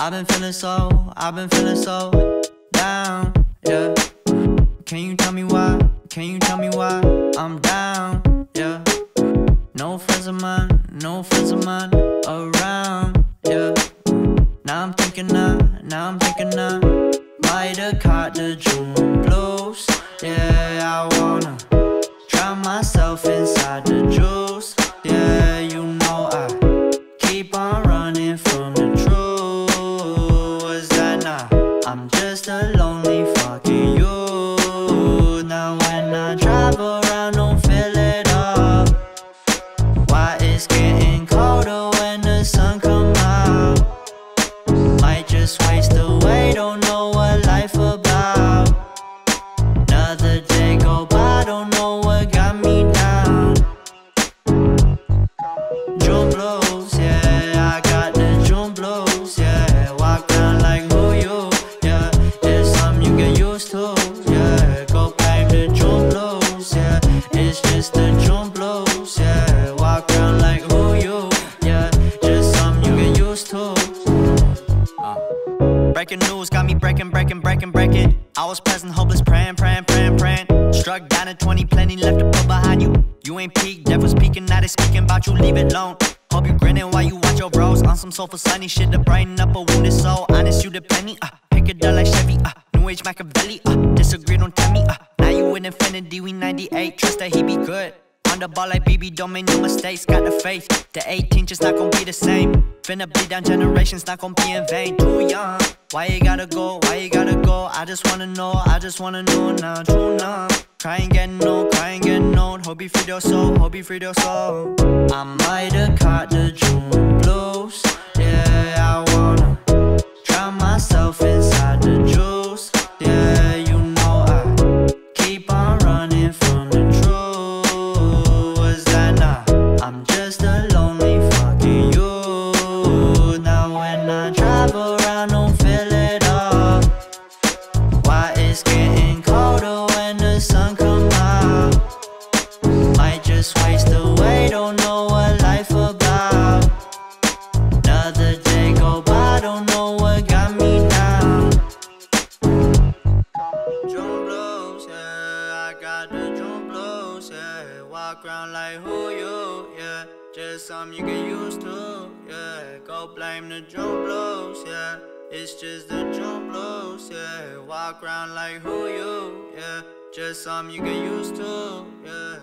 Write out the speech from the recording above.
I've been feeling so down, yeah. Can you tell me why? Can you tell me why I'm down, yeah? No friends of mine around, yeah. Now I'm thinking I might have caught the June blues. Yeah, I wanna drown myself inside the juice. Yeah, you know I keep on running from the truth. Was that not? I'm just a lonely fucking you. Now when I drive around, don't fill it up. Why it's getting colder when the sun come out? Might just waste away, don't know what life about. Another day go by, don't know what got me down. June blues, yeah, I got the June blues, yeah. Walk around like who you, yeah. It's something you get used to, yeah. Go blame the June blues, yeah. It's just the June blues, yeah. Walk around like who you, yeah. Just something you get used to. Breaking news got me breaking. I was present, hopeless, praying. Struck down at 20, plenty left to put behind you. You ain't peaked, devil's speaking, now they speaking about you, leave it alone. Hope you grinning while you watch your bros on some soulful sunny shit to brighten up a wounded soul. Honest, you the penny, pick it up like Chevy, New Age Machiavelli, disagree, don't tell me, now you in infinity, we 98, trust that he be good. On the ball like BB, don't make no mistakes, got the faith. The 18 just not gon' be the same. Finna bleed down generations, not gon' be in vain. Too young, why you gotta go, I just wanna know now, too numb. Crying, getting old, hope you freed your soul, I might have caught the June blues. Yeah, I wanna drown myself inside the juice. Yeah, you know I keep on running from the truth. Was that not? I'm just a lonely fucking you. Now when I drive around, don't fill it up. Why it's getting colder when the sun come out? Might just waste away, don't know what life about. Another day go by, don't know what got me down. June blues, yeah, I got the June blues, yeah. Walk around like who you, yeah. Just something you get used to, yeah. Go blame the June blues, yeah. It's just the June blues, yeah. Walk around like who you, yeah. Just something you get used to, yeah.